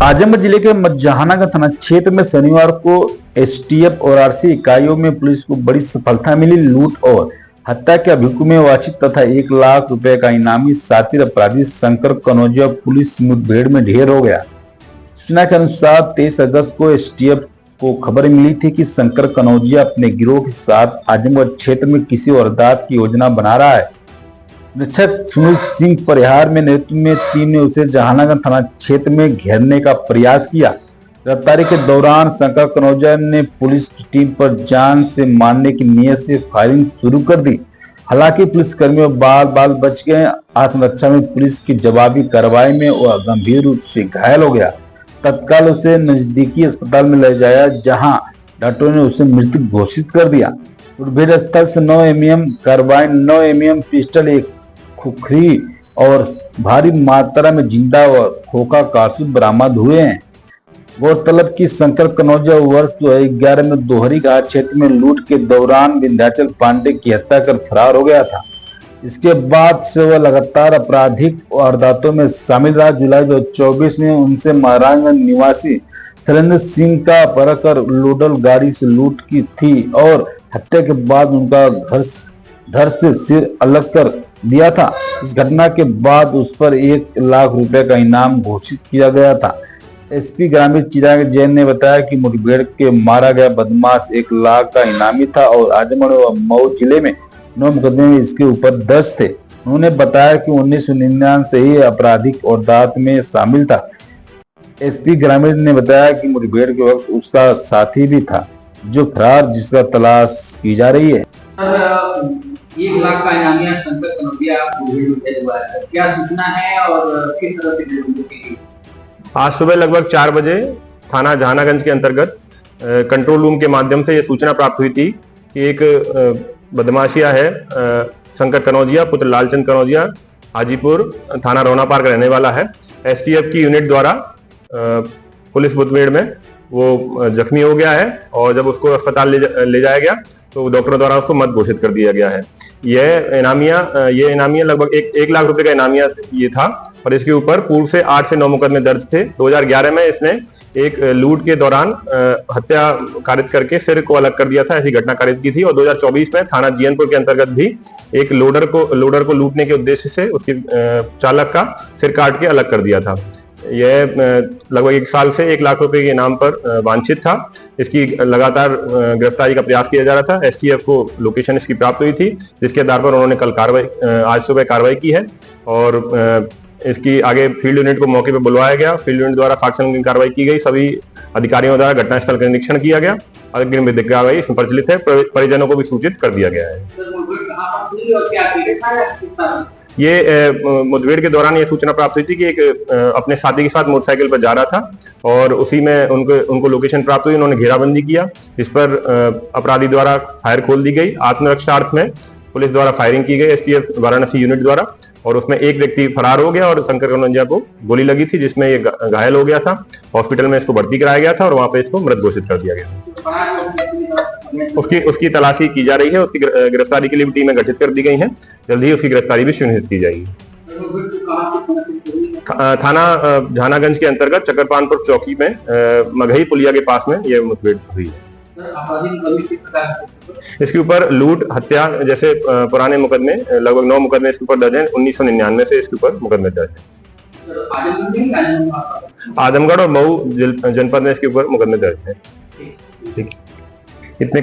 आजमगढ़ जिले के मजहानागंज थाना क्षेत्र में शनिवार को एसटीएफ और आरसी इकाइयों में पुलिस को बड़ी सफलता मिली। लूट और हत्या के अभियुक्त में वाचित तथा 1 लाख रुपए का इनामी शातिर अपराधी शंकर कनौजिया पुलिस मुठभेड़ में ढेर हो गया। सूचना के अनुसार 23 अगस्त को एसटीएफ को खबर मिली थी कि शंकर कनौजिया अपने गिरोह के साथ आजमगढ़ क्षेत्र में किसी वारदात की योजना बना रहा है। निरीक्षक सुनील सिंह परिहार में नेतृत्व में टीम ने उसे जहानागंज थाना क्षेत्र में घेरने का प्रयास किया। गिरफ्तारी के दौरान शंकर कनौजिया ने पुलिस की टीम पर जान से मारने की नीयत से फायरिंग शुरू कर दी। हालांकि पुलिसकर्मियों बाल बच गए। आत्मरक्षा में पुलिस की जवाबी कार्रवाई में वह गंभीर रूप से घायल हो गया। तत्काल उसे नजदीकी अस्पताल में ले जाया, जहां डॉक्टरों ने उसे मृत घोषित कर दिया। मुठभेड़ स्थल से 9 एमएम कार्बाइन, 9 एमएम पिस्टल, एक खुखरी और भारी मात्रा में जिंदा व खोखा कारतूस बरामद हुए हैं। गौरतलब की शंकर कनौजिया वर्ष 2011 में दोहरी घाट क्षेत्र में लूट के दौरान विंध्याचल पांडे की हत्या कर फरार हो गया था। इसके बाद से वह लगातार आपराधिक वारदातों में शामिल रहा। जुलाई 2024 में उनसे महाराजगंज निवासी शैलेंद्र सिंह का अपहरण कर लोडल गाड़ी से लूट की थी और हत्या के बाद उनका धड़ से सिर अलग कर दिया था। इस घटना के बाद उस पर 1 लाख रुपए का इनाम घोषित किया गया था। एसपी ग्रामीण चिराग जैन ने बताया कि मुठभेड़ के मारा गया बदमाश 1 लाख का इनामी था और आजमगढ़ व मऊ जिले में 9 मुकदमे में इसके ऊपर दर्ज थे। उन्होंने बताया कि 1999 से ही आपराधिक वारदात में शामिल था। एसपी ग्रामीण ने बताया कि मुठभेड़ के वक्त उसका साथी भी था जो फरार, जिसका तलाश की जा रही है। 1 लाख का इनामिया शंकर कनौजिया हुआ है, क्या सूचना है और किस तरह से? आज सुबह लगभग 4 बजे थाना जहानागंज के अंतर्गत कंट्रोल रूम के माध्यम से यह सूचना प्राप्त हुई थी कि एक बदमाशिया है शंकर कनौजिया पुत्र लालचंद कनौजिया, हाजीपुर थाना रोना पार का रहने वाला है। एसटीएफ की यूनिट द्वारा पुलिस मुठभेड़ में वो जख्मी हो गया है और जब उसको अस्पताल ले जाया गया तो डॉक्टरों द्वारा उसको मत घोषित कर दिया गया है। ये इनामिया लगभग 1 लाख रुपए का इनामिया ये था और इसके ऊपर पूर्व से 8 से 9 मुकदमे दर्ज थे। 2011 में इसने एक लूट के दौरान हत्या कारित करके सिर को अलग कर दिया था, ऐसी घटना कारित की थी और 2024 में थाना जीयनपुर के अंतर्गत भी एक लोडर को लूटने के उद्देश्य से उसके चालक का सिर काट के अलग कर दिया था। यह लगभग 1 साल से 1 लाख रुपए के इनाम पर वांछित था। इसकी लगातार गिरफ्तारी का प्रयास किया जा रहा था। एसटीएफ को लोकेशन इसकी प्राप्त हुई थी, जिसके आधार पर उन्होंने कल आज सुबह कार्रवाई की है और इसकी आगे फील्ड यूनिट को मौके पर बुलवाया गया। फील्ड यूनिट द्वारा साक्ष्य की कार्रवाई की गई। सभी अधिकारियों द्वारा घटनास्थल का निरीक्षण किया गया। अग्रिम विधिक कार्रवाई इसमें प्रचलित है। परिजनों को भी सूचित कर दिया गया है। ये मुठभेड़ के दौरान ये सूचना प्राप्त हुई थी कि एक अपने साथी के साथ मोटरसाइकिल पर जा रहा था और उसी में उनको लोकेशन प्राप्त हुई। उन्होंने घेराबंदी किया, जिस पर अपराधी द्वारा फायर खोल दी गई। आत्मरक्षार्थ में पुलिस द्वारा फायरिंग की गई एसटीएफ वाराणसी यूनिट द्वारा और उसमें एक व्यक्ति फरार हो गया और शंकर कनौजिया को गोली लगी थी, जिसमें ये घायल हो गया था। हॉस्पिटल में इसको भर्ती कराया गया था और वहां पे इसको मृत घोषित कर दिया गया। उसकी तलाशी की जा रही है। उसकी गिरफ्तारी के लिए टीमें गठित कर दी गई हैं। जल्द ही उसकी गिरफ्तारी भी सुनिश्चित की जाएगी। थाना जहानागंज के अंतर्गत चकरपानपुर चौकी में मगही पुलिया के पास में यह मुठभेड़ हुई है। इसके ऊपर लूट, हत्या जैसे पुराने मुकदमे लगभग 9 मुकदमे इसके ऊपर दर्ज हैं। 1999 से इसके ऊपर मुकदमे दर्ज हैं। आजमगढ़ और मऊ जनपद में इसके ऊपर मुकदमे दर्ज हैं। ठीक, इतने